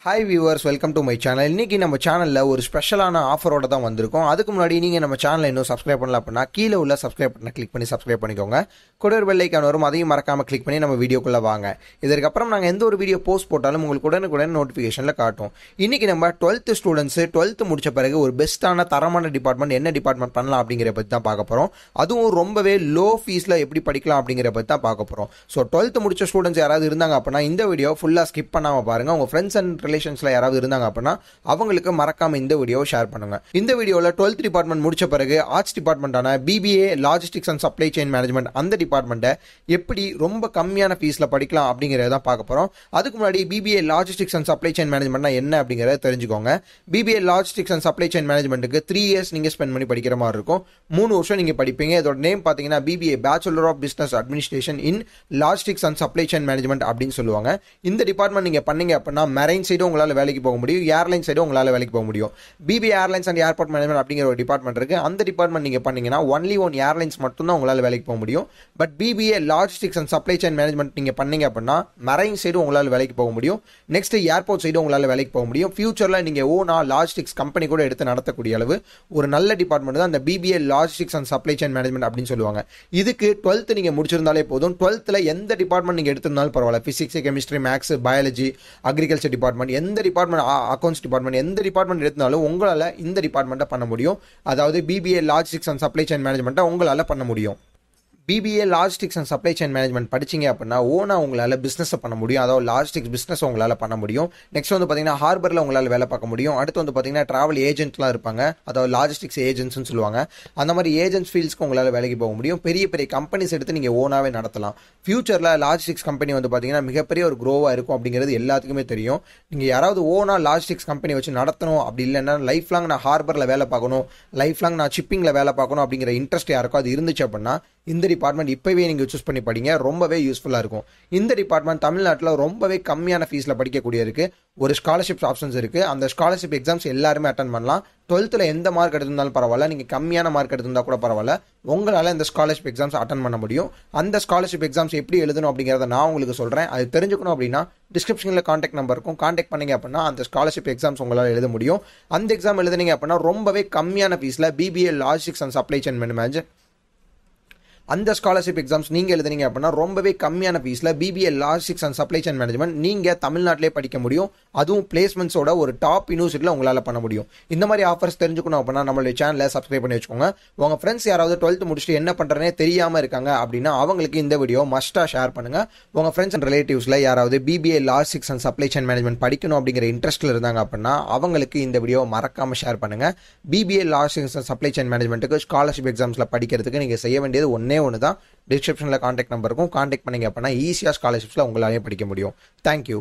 Hi viewers, welcome to my channel. இன்றைக்கி நம்ம சேனலில் ஒரு ஸ்பெஷலான ஆஃபரோட தான் வந்திருக்கோம். அதுக்கு முன்னாடி நீங்கள் நம்ம சேனலை இன்னும் சப்ஸ்கிரைப் பண்ணல அப்படின்னா கீழே உள்ள சப்ஸ்கிரைப் பட்டனை கிளிக் பண்ணி சப்ஸ்கிரைப் பண்ணிக்கோங்க. கூட ஒரு பெல் ஐக்கான் வரும், அதையும் மறக்காமல் கிளிக் பண்ணி நம்ம வீடியோக்குள்ளே வாங்க. இதற்கப்புறம் நாங்கள் எந்த ஒரு வீடியோ போஸ்ட் போட்டாலும் உங்களுக்கு உடனுக்குடன் நோட்டிஃபிகேஷனில் காட்டும். இன்றைக்கி நம்ம 12th ஸ்டூடெண்ட்ஸு 12th முடித்த பிறகு ஒரு பெஸ்ட்டான தரமான டிபார்ட்மெண்ட் என்ன டிபார்ட்மெண்ட் பண்ணலாம் அப்படிங்கிற பற்றி தான் பார்க்க போகிறோம். அதுவும் ரொம்பவே லோ ஃபீஸில் எப்படி படிக்கலாம் அப்படிங்கிற பற்றி தான் பார்க்க போகிறோம். ஸோ 12th முடித்த ஸ்டூடெண்ட்ஸ் யாராவது இருந்தாங்க அப்படின்னா இந்த வீடியோ ஃபுல்லாக ஸ்கிப் பண்ணாமல் பாருங்கள். உங்கள் ஃப்ரெண்ட்ஸ் அண்ட் ரிலேஷன்ஸ்ல யாராவது இருந்தாங்க அப்படின்னா அவங்களுக்கு மறக்காம இந்த வீடியோவை ஷேர் பண்ணுங்க. இந்த வீடியோல 12th டிபார்ட்மெண்ட் முடிச்ச பிறகு ஆர்ட்ஸ் டிபார்ட்மெண்டான BBA logistics and supply chain management அந்த டிபார்ட்மெண்ட்டை எப்படி ரொம்ப கம்மியான ஃபீஸ்ல படிக்கலாம் அப்படிங்கறத பார்க்க போறோம். அதுக்கு முன்னாடி BBA logistics and supply chain மேனேஜ்மெண்ட்னா என்ன அப்படிங்கறத தெரிஞ்சுக்கோங்க. BBA logistics and supply chain மேனேஜ்மெண்ட்டுக்கு 3 years நீங்க ஸ்பெண்ட் பண்ணி படிக்கிற மாதிரி இருக்கும். 3 வருஷம் நீங்க படிப்பீங்க. இதோட நேம் பாத்தீங்கன்னா BBA bachelor of business administration in logistics and supply chain management அப்படின்னு சொல்லுவாங்க. இந்த டிபார்ட்மெண்ட் நீங்க பண்ணீங்க அப்படின்னா மெரைன் சைடு உங்களால வேலைக்கு போக முடியும், ஏர்லைன் சைடு உங்களால வேலைக்கு போக முடியும். BBA airlines and airport management அப்படிங்கிற ஒரு டிபார்ட்மெண்ட் இருக்கு. அந்த டிபார்ட்மெண்ட் நீங்க பண்ணீங்கன்னா ஒன்லி ஒன் ஏர்லைன்ஸ் மட்டும் தான் உங்களால வேலைக்கு போக முடியும். But BBA logistics and supply chain management நீங்க பண்ணீங்க அப்படின்னா மெரைன் சைடு உங்களால வேலைக்கு போக முடியும். நெக்ஸ்ட் ஏர்போர்ட் சைடு உங்களால வேலைக்கு போக முடியும். ஃபியூச்சர்ல நீங்க ஓனா லாஜிஸ்டிக்ஸ் கம்பெனி கூட எடுத்து நடத்தக்கூடிய அளவு ஒரு நல்ல டிபார்ட்மெண்ட் தான் அந்த BBA logistics and supply chain management அப்படின்னு சொல்லுவாங்க. இதுக்கு 12th நீங்க முடிச்சிருந்தாலே போதும். 12th எந்த டிபார்ட்மெண்ட் நீங்க எடுத்திருந்தாலும் பரவாயில்ல, physics, chemistry, maths, biology, agriculture department, எந்த டிபார்ட்மெண்ட், அக்கௌண்ட்ஸ் டிபார்ட்மெண்ட், எந்த டிபார்ட்மெண்ட் எடுத்தாலும் உங்களால இந்த டிபார்ட்மெண்ட்டை பண்ண முடியும். அதாவது BBA logistics and supply chain மேனேஜ்மெண்ட்டை உங்களால பண்ண முடியும். BBA logistics and supply chain management படிச்சிங்க அப்படின்னா ஓனா உங்களால் பிஸ்னஸை பண்ண முடியும். அதாவது லாஜிஸ்டிக்ஸ் பிஸ்னஸ் உங்களால் பண்ண முடியும். நெக்ஸ்ட் வந்து பார்த்தீங்கன்னா ஹார்பரில் உங்களால் வேலை பார்க்க முடியும். அடுத்து வந்து பார்த்தீங்கன்னா ட்ராவல் ஏஜென்ட்லாம் இருப்பாங்க, அதாவது லாஜிஸ்டிக்ஸ் ஏஜென்ட்ஸ்னு சொல்லுவாங்க. அந்த மாதிரி ஏஜென்ட்ஸ் ஃபீல்ட்ஸ்க்கு உங்களால் வேலைக்கு போக முடியும். பெரிய பெரிய கம்பெனிஸ் எடுத்து நீங்கள் ஓனாகவே நடத்தலாம். ஃபியூச்சரில் லாஜிஸ்டிக்ஸ் கம்பெனி வந்து பார்த்தீங்கன்னா மிகப்பெரிய ஒரு க்ரோவாக இருக்கும் அப்படிங்கிறது எல்லாத்துக்குமே தெரியும். நீங்கள் யாராவது ஓனா லாஜிஸ்டிக்ஸ் கம்பெனி வச்சு நடத்தணும் அப்படி இல்லைன்னா லைஃப் லாங் நான் ஹார்பரில் வேலை பார்க்கணும், லைஃப் லாங் நான் ஷிப்பிங்கில் வேலை பார்க்கணும் அப்படிங்கிற இன்ட்ரெஸ்ட் யாருக்கோ அது இருந்துச்சு அப்படின்னா இந்த டிபார்ட்மெண்ட் இப்போவே நீங்கள் சூஸ் பண்ணி படிங்க, ரொம்பவே யூஸ்ஃபுல்லாக இருக்கும். இந்த டிபார்ட்மெண்ட் தமிழ்நாட்டில் ரொம்பவே கம்மியான ஃபீஸில் படிக்கக்கூடிய இருக்குது. ஒரு ஸ்காலர்ஷிப் ஆப்ஷன்ஸ் இருக்குது. அந்த ஸ்காலர்ஷிப் எக்ஸாம்ஸ் எல்லாருமே அட்டன் பண்ணலாம். 12th எந்த மார்க் எடுத்திருந்தாலும் பரவாயில்ல, நீங்கள் கம்மியான மார்க் எடுத்திருந்தா கூட பரவாயில்ல, உங்களால் இந்த ஸ்காலர்ஷிப் எக்ஸாம்ஸ் அட்டன் பண்ண முடியும். அந்த ஸ்காலர்ஷிப் எக்ஸாம்ஸ் எப்படி எழுதணும் அப்படிங்கிறத நான் உங்களுக்கு சொல்கிறேன். அது தெரிஞ்சுக்கணும் அப்படின்னா டிஸ்கிரிப்ஷனில் கான்டாக்ட் நம்பர் இருக்கும், கான்டாக்ட் பண்ணிங்க அப்படின்னா அந்த ஸ்காலர்ஷிப் எக்ஸாம்ஸ் உங்களால் எழுத முடியும். அந்த எக்ஸாம் எழுதுனீங்க அப்படின்னா ரொம்பவே கம்மியான ஃபீஸில் BBA logistics and supply chain management அந்த ஸ்காலர்ஷிப் எக்ஸாம்ஸ் நீங்கள் எழுதுனீங்க அப்படின்னா ரொம்பவே கம்மியான ஃபீஸில் BBA logistics and supply chain management நீங்கள் தமிழ்நாட்டிலே படிக்க முடியும். அதுவும் பிளேஸ்மெண்ட்ஸோட ஒரு டாப் யூனிவர்சிட்டியில் உங்களால் பண்ண முடியும். இந்த மாதிரி ஆஃபர்ஸ் தெரிஞ்சுக்கணும் அப்படின்னா நம்மளுடைய சேனலை சப்ஸ்கிரைப் பண்ணி வச்சுக்கோங்க. உங்கள் ஃப்ரெண்ட்ஸ் யாராவது 12th முடிச்சுட்டு என்ன பண்ணுறனே தெரியாமல் இருக்காங்க அப்படின்னா அவங்களுக்கு இந்த வீடியோ மஸ்ட்டாக ஷேர் பண்ணுங்கள். உங்கள் ஃப்ரெண்ட்ஸ் அண்ட் ரிலேட்டிவ்ஸில் யாராவது BBA logistics and supply chain management படிக்கணும் அப்படிங்கிற இன்ட்ரெஸ்ட்டில் இருந்தாங்க அப்படின்னா அவங்களுக்கு இந்த வீடியோ மறக்காமல் ஷேர் பண்ணுங்கள். BBA logistics and supply chain மேனேஜ்மெண்ட்டுக்கு ஸ்காலர்ஷிப் எக்ஸாம்ஸில் படிக்கிறதுக்கு நீங்கள் செய்ய வேண்டியது ஒன்று தான். டிஸ்கிரிப்ஷனில் கான்டாக்ட் நம்பர் இருக்கும், கான்டாக்ட் பண்ணிங்க அப்படின்னா ஈஸியாக ஸ்காலர்ஷிப்ஸில் உங்களாலே படிக்க முடியும். தேங்க்யூ.